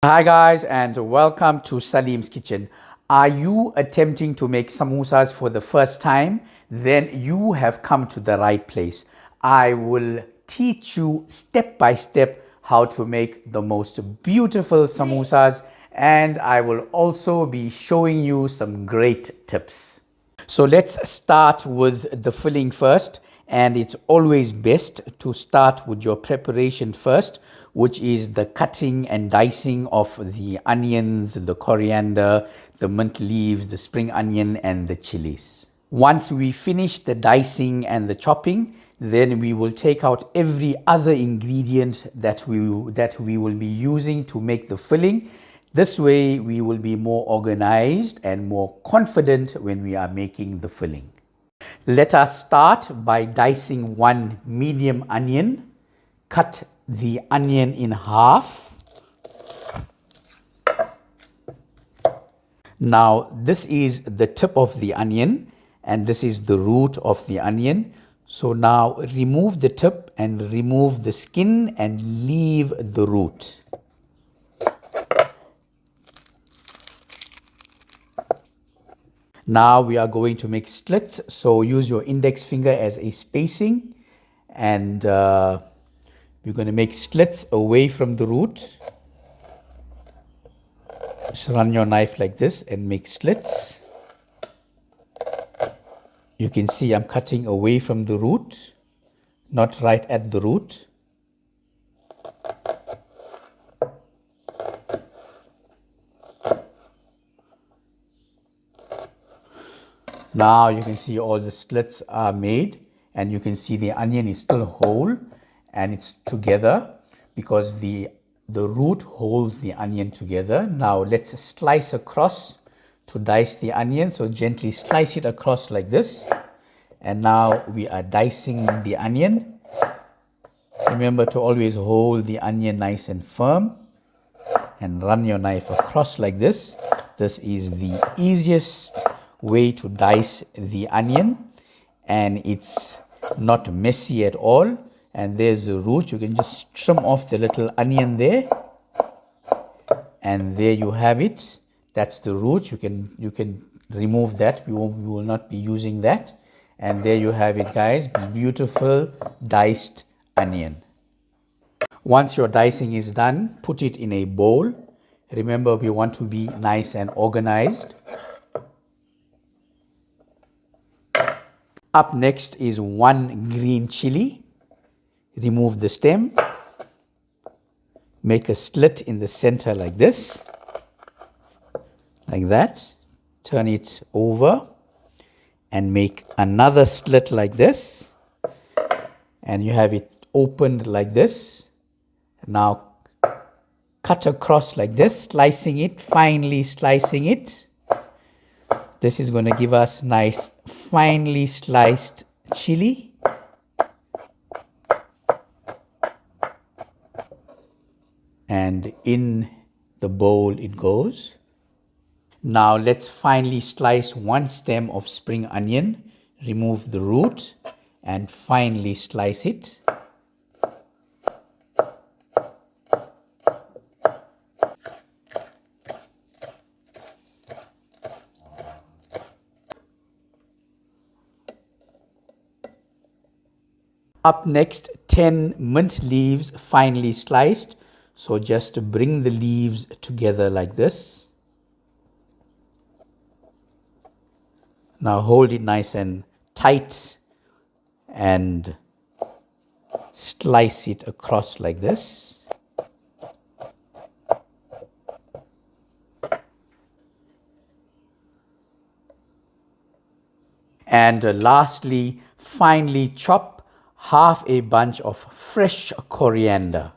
Hi guys and welcome to Salim's Kitchen. Are you attempting to make samosas for the first time? Then you have come to the right place. I will teach you step by step how to make the most beautiful samosas, and I will also be showing you some great tips. So let's start with the filling first, and it's always best to start with your preparation first, which is the cutting and dicing of the onions, the coriander, the mint leaves, the spring onion and the chilies. Once we finish the dicing and the chopping, then we will take out every other ingredient that we will be using to make the filling. This way we will be more organized and more confident when we are making the filling. Let us start by dicing one medium onion. Cut the onion in half. Now this is the tip of the onion and this is the root of the onion. So now remove the tip and remove the skin and leave the root. Now we are going to make slits, so use your index finger as a spacing, and we're going to make slits away from the root. Just run your knife like this and make slits. You can see I'm cutting away from the root, not right at the root. Now you can see all the slits are made, and you can see the onion is still whole and it's together because the root holds the onion together. Now let's slice across to dice the onion. So gently slice it across like this. And now we are dicing the onion. Remember to always hold the onion nice and firm and run your knife across like this. This is the easiest way to dice the onion, and it's not messy at all. And there's the root. You can just trim off the little onion there, and there you have it. That's the root. You can remove that. We will not be using that. And there you have it, guys. Beautiful diced onion. Once your dicing is done, put it in a bowl. Remember, we want to be nice and organized. Up next is one green chili. Remove the stem. Make a slit in the center like this. Like that. Turn it over and make another slit like this. And you have it opened like this. Now cut across like this, slicing it, finely slicing it. This is going to give us nice finely sliced chili. And in the bowl it goes. Now let's finely slice one stem of spring onion. Remove the root and finely slice it. Up next, 10 mint leaves finely sliced. So just bring the leaves together like this. Now hold it nice and tight and slice it across like this. And lastly, finely chop half a bunch of fresh coriander.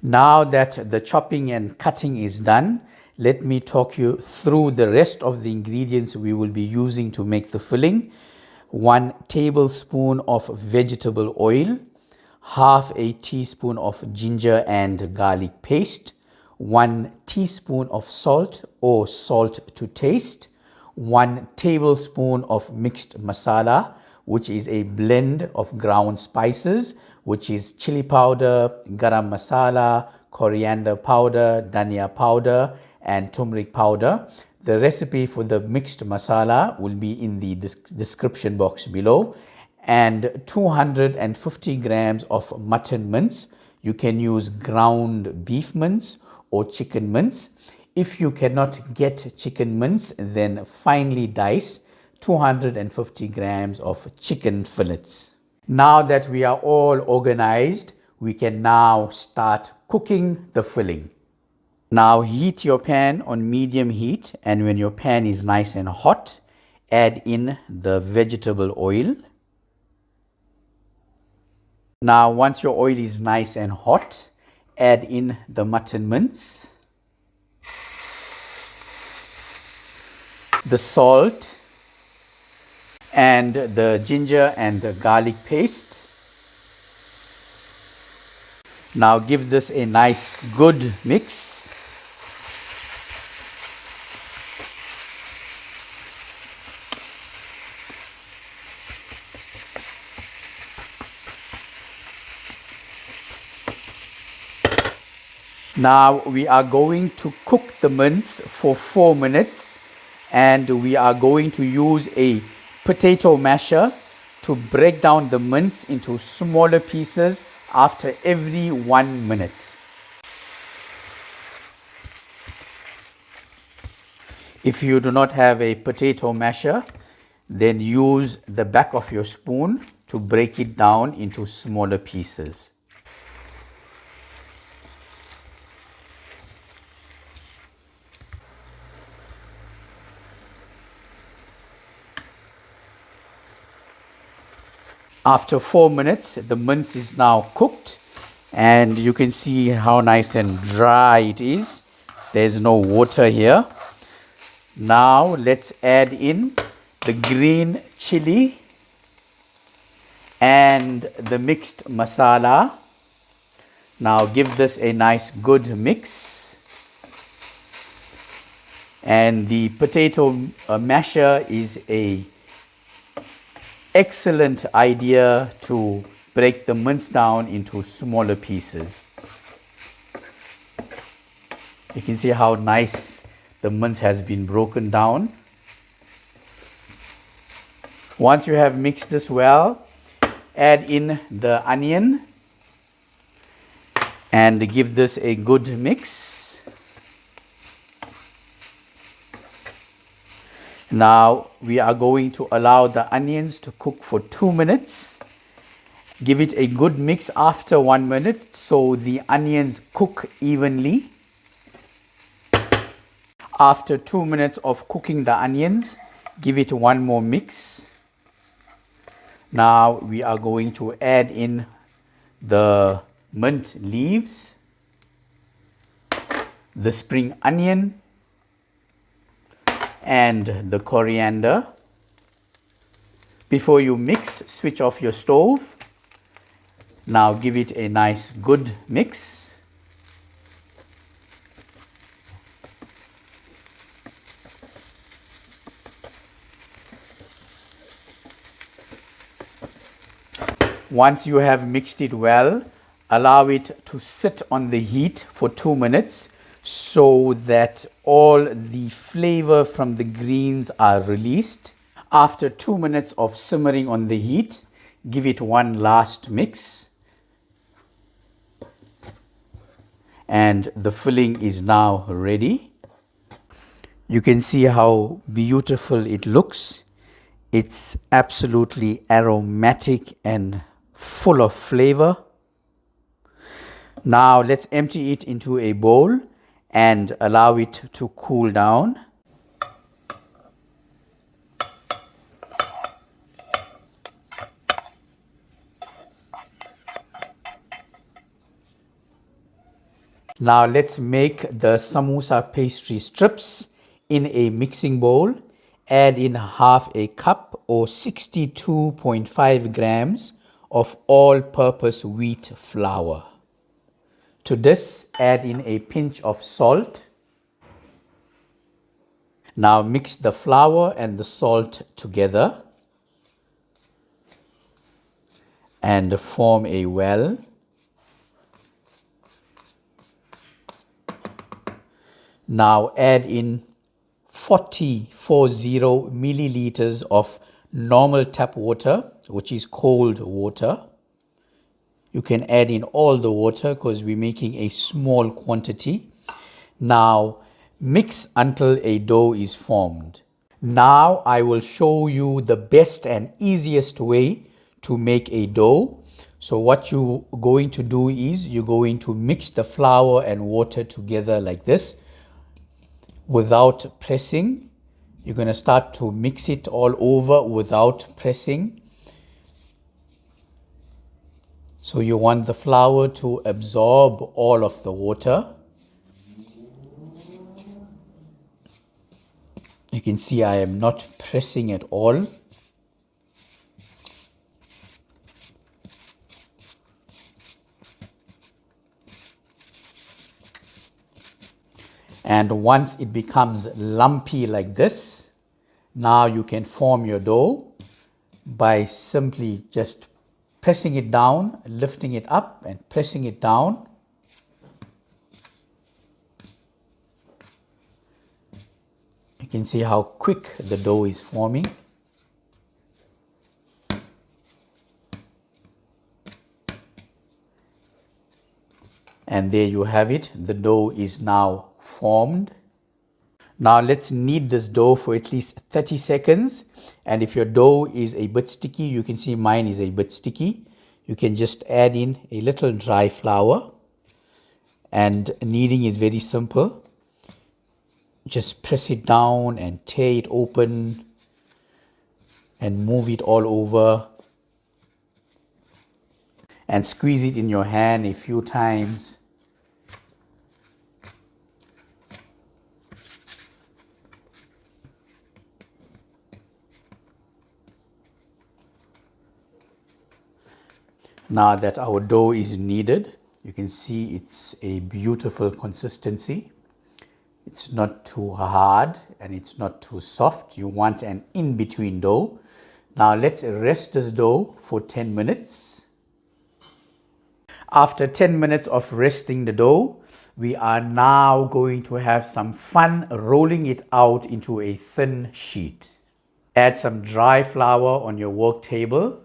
Now that the chopping and cutting is done, let me talk you through the rest of the ingredients we will be using to make the filling. 1 tablespoon of vegetable oil, half a teaspoon of ginger and garlic paste, 1 teaspoon of salt or salt to taste, 1 tablespoon of mixed masala, which is a blend of ground spices, which is chili powder, garam masala, coriander powder, dhania powder, and turmeric powder. The recipe for the mixed masala will be in the description box below. And 250 grams of mutton mince. You can use ground beef mince or chicken mince. If you cannot get chicken mince, then finely dice 250 grams of chicken fillets. Now that we are all organized, we can now start cooking the filling. Now heat your pan on medium heat, and when your pan is nice and hot, add in the vegetable oil. Now once your oil is nice and hot, add in the mutton mince, the salt, and the ginger and the garlic paste. Now give this a nice good mix. Now we are going to cook the mince for 4 minutes, and we are going to use a potato masher to break down the mince into smaller pieces after every 1 minute. If you do not have a potato masher, then use the back of your spoon to break it down into smaller pieces. After 4 minutes, the mince is now cooked, and you can see how nice and dry it is. There's no water here. Now let's add in the green chilli and the mixed masala. Now give this a nice good mix. And the potato masher is a excellent idea to break the mince down into smaller pieces. You can see how nice the mince has been broken down. Once you have mixed this well, add in the onion and give this a good mix. Now we are going to allow the onions to cook for 2 minutes. Give it a good mix after 1 minute so the onions cook evenly. After 2 minutes of cooking the onions, give it one more mix. Now we are going to add in the mint leaves, the spring onion, and the coriander. Before you mix, switch off your stove. Now give it a nice good mix. Once you have mixed it well, allow it to sit on the heat for 2 minutes so that all the flavor from the greens are released. After 2 minutes of simmering on the heat, give it one last mix. And the filling is now ready. You can see how beautiful it looks. It's absolutely aromatic and full of flavor. Now let's empty it into a bowl and allow it to cool down. Now let's make the samosa pastry strips in a mixing bowl. Add in half a cup or 62.5 grams of all-purpose wheat flour. To this, add in a pinch of salt. Now mix the flour and the salt together and form a well. Now add in 40 milliliters of normal tap water, which is cold water. You can add in all the water because we're making a small quantity. Now mix until a dough is formed. Now I will show you the best and easiest way to make a dough. So what you're going to do is you're going to mix the flour and water together like this without pressing. You're going to start to mix it all over without pressing. So you want the flour to absorb all of the water. You can see I am not pressing at all. And once it becomes lumpy like this, now you can form your dough by simply just pressing it down, lifting it up and pressing it down. You can see how quick the dough is forming. And there you have it. The dough is now formed. Now let's knead this dough for at least 30 seconds. And if your dough is a bit sticky, you can see mine is a bit sticky. You can just add in a little dry flour. And kneading is very simple. Just press it down and tear it open and move it all over. And squeeze it in your hand a few times. Now that our dough is kneaded, you can see it's a beautiful consistency. It's not too hard and it's not too soft. You want an in-between dough. Now let's rest this dough for 10 minutes. After 10 minutes of resting the dough, we are now going to have some fun rolling it out into a thin sheet. Add some dry flour on your work table.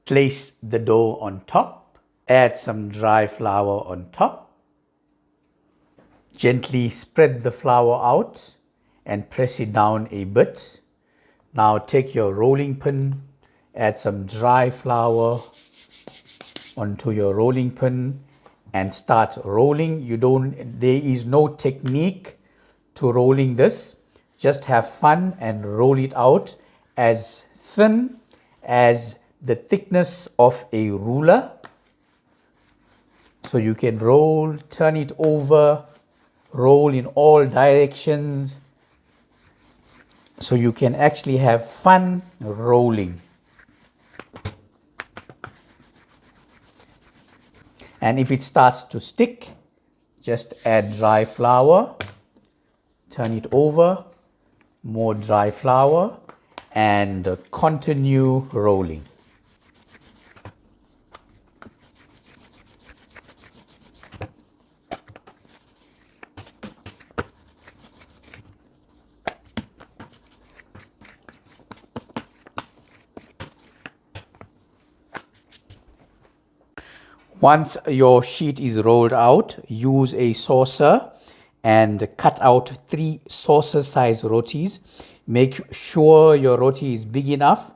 Place the dough on top. Add some dry flour on top. Gently spread the flour out and press it down a bit. Now take your rolling pin, add some dry flour onto your rolling pin and start rolling. There is no technique to rolling this. Just have fun and roll it out as thin as the thickness of a ruler. So you can roll, turn it over, roll in all directions. So you can actually have fun rolling. And if it starts to stick, just add dry flour, turn it over, more dry flour, and continue rolling. Once your sheet is rolled out, use a saucer and cut out 3 saucer size rotis. Make sure your roti is big enough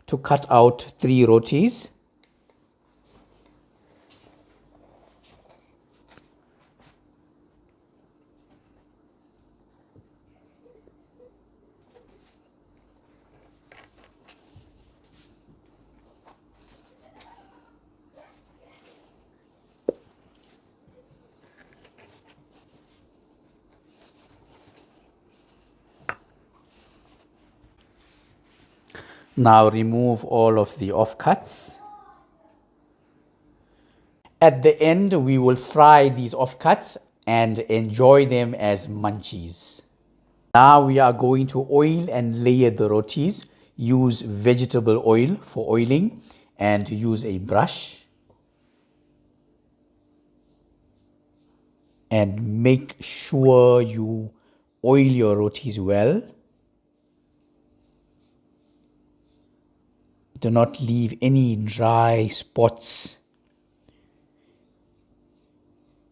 to cut out 3 rotis. Now remove all of the offcuts. At the end, we will fry these offcuts and enjoy them as munchies. Now we are going to oil and layer the rotis. Use vegetable oil for oiling and use a brush. And make sure you oil your rotis well. Do not leave any dry spots.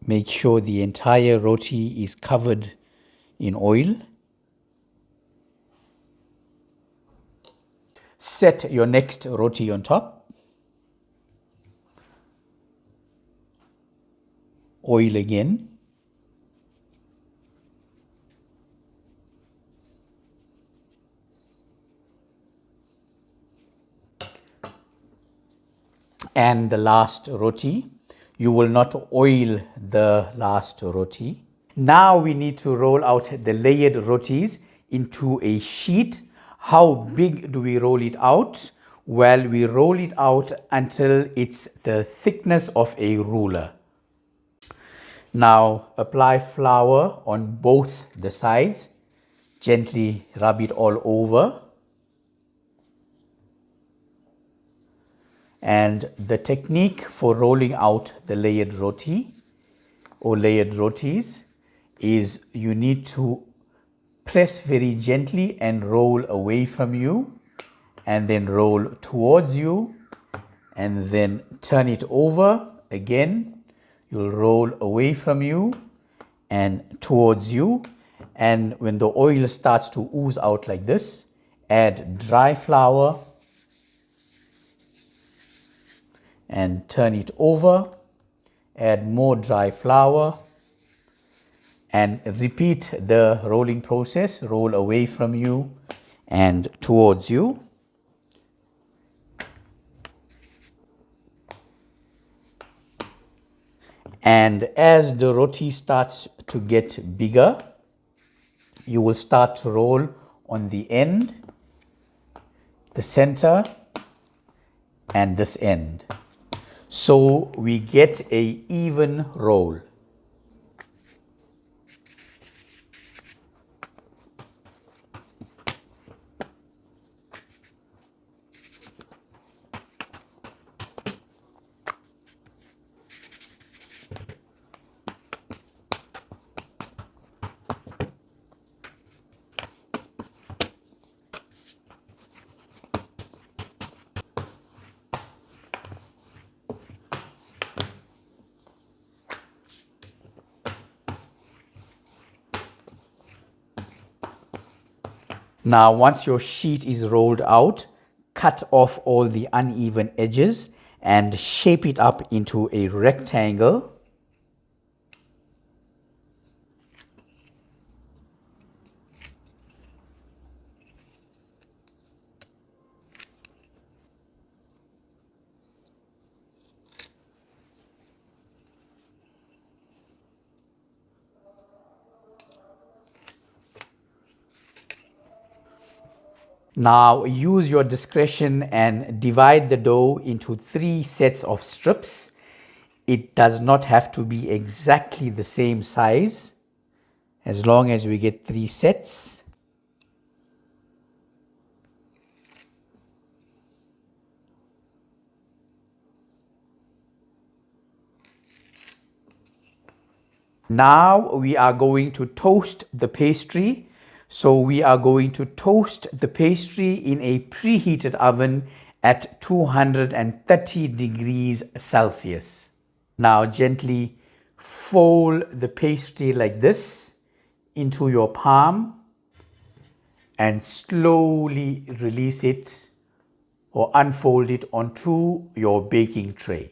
Make sure the entire roti is covered in oil. Set your next roti on top. Oil again. And the last roti. You will not oil the last roti. Now we need to roll out the layered rotis into a sheet. How big do we roll it out? Well, we roll it out until it's the thickness of a ruler. Now apply flour on both the sides. Gently rub it all over. And the technique for rolling out the layered roti or layered rotis is you need to press very gently and roll away from you, and then roll towards you, and then turn it over again. You'll roll away from you and towards you. And when the oil starts to ooze out like this, add dry flour and turn it over. Add more dry flour and repeat the rolling process. Roll away from you and towards you. And as the roti starts to get bigger, you will start to roll on the end, the center, and this end. So we get an even roll. Now, once your sheet is rolled out, cut off all the uneven edges and shape it up into a rectangle. Now use your discretion and divide the dough into 3 sets of strips. It does not have to be exactly the same size, as long as we get 3 sets. Now we are going to toast the pastry. So we are going to toast the pastry in a preheated oven at 230 degrees Celsius. Now gently fold the pastry like this into your palm and slowly release it or unfold it onto your baking tray.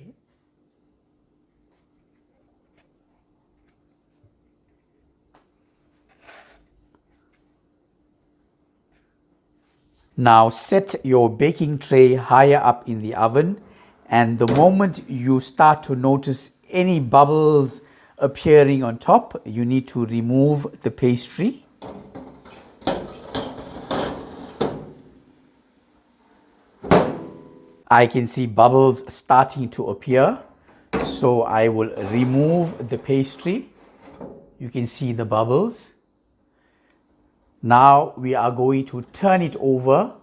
Now set your baking tray higher up in the oven, and the moment you start to notice any bubbles appearing on top, you need to remove the pastry. I can see bubbles starting to appear, so I will remove the pastry. You can see the bubbles. Now we are going to turn it over.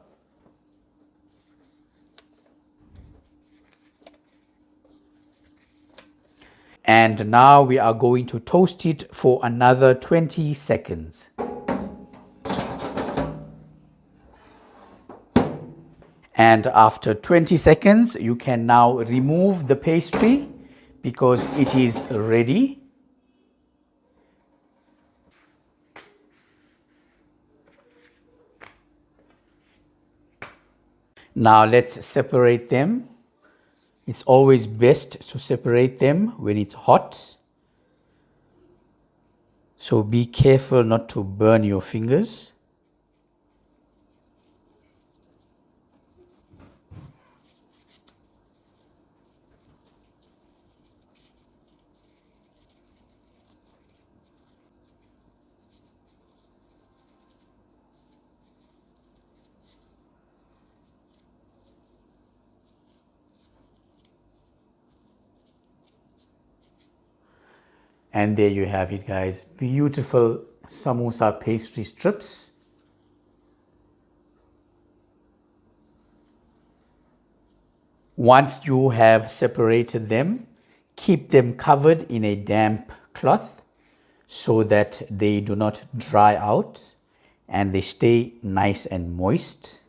And now we are going to toast it for another 20 seconds. And after 20 seconds, you can now remove the pastry because it is ready. Now let's separate them. It's always best to separate them when it's hot. So be careful not to burn your fingers. And there you have it, guys. Beautiful samosa pastry strips. Once you have separated them, keep them covered in a damp cloth so that they do not dry out and they stay nice and moist.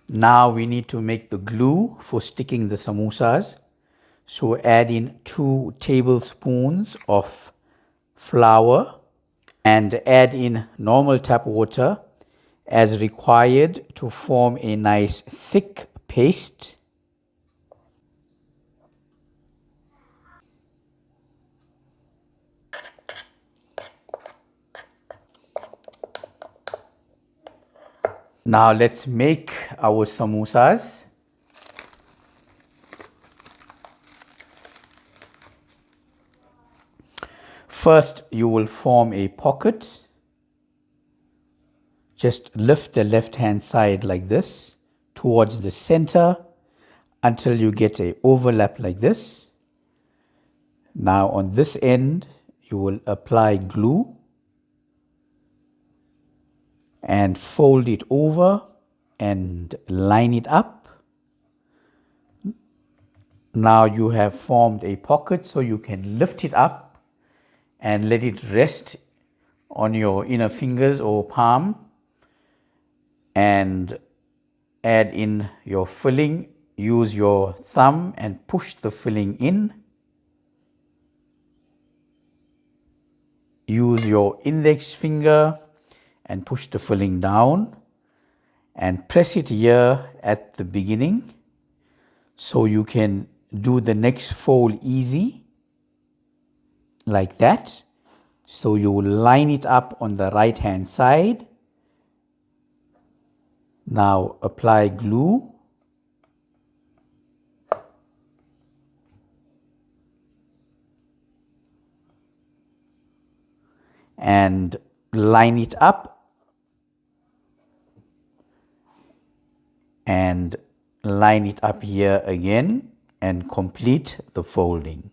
Now we need to make the glue for sticking the samosas. So add in 2 tablespoons of flour and add in normal tap water as required to form a nice thick paste. Now let's make our samosas. First, you will form a pocket. Just lift the left hand side like this towards the center until you get an overlap like this. Now on this end, you will apply glue and fold it over and line it up. Now you have formed a pocket so you can lift it up and let it rest on your inner fingers or palm and add in your filling. Use your thumb and push the filling in. Use your index finger and push the filling down and press it here at the beginning so you can do the next fold easy like that. So you will line it up on the right hand side. Now apply glue and line it up and line it up here again and complete the folding.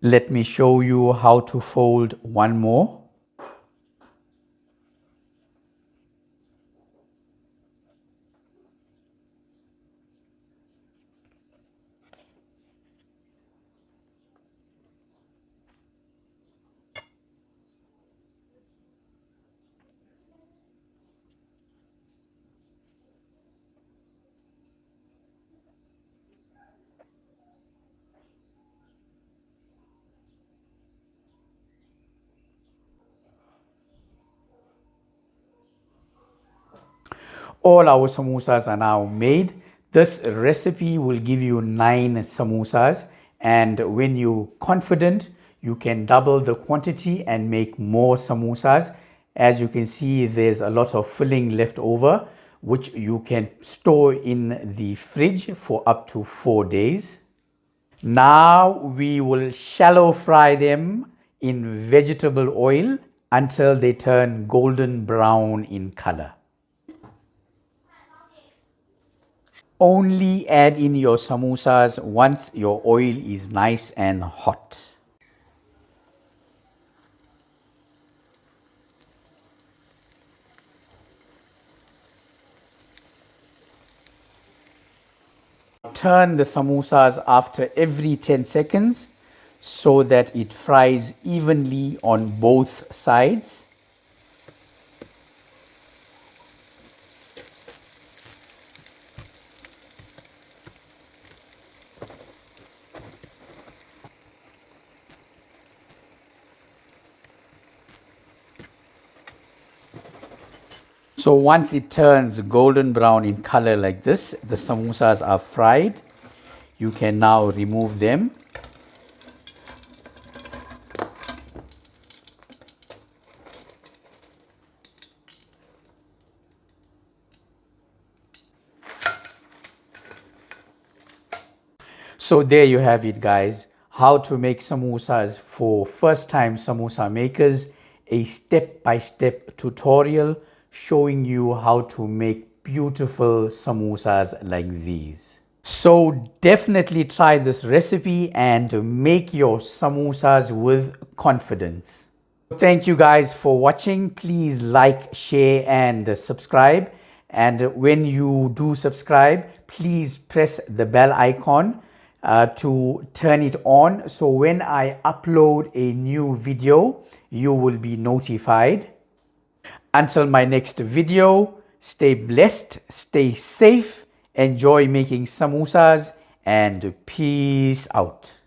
Let me show you how to fold one more. All our samosas are now made. This recipe will give you 9 samosas, and when you're confident, you can double the quantity and make more samosas. As you can see, there's a lot of filling left over, which you can store in the fridge for up to 4 days. Now we will shallow fry them in vegetable oil. until they turn golden brown in color. Only add in your samosas once your oil is nice and hot. Turn the samosas after every 10 seconds so that it fries evenly on both sides. So once it turns golden brown in color like this, the samosas are fried. You can now remove them. So there you have it, guys. How to make samosas for first-time samosa makers. A step-by-step tutorial showing you how to make beautiful samosas like these. So definitely try this recipe and make your samosas with confidence. Thank you guys for watching. Please like, share and subscribe. And when you do subscribe, please press the bell icon to turn it on. So when I upload a new video, you will be notified. Until my next video, stay blessed, stay safe, enjoy making samosas, and peace out.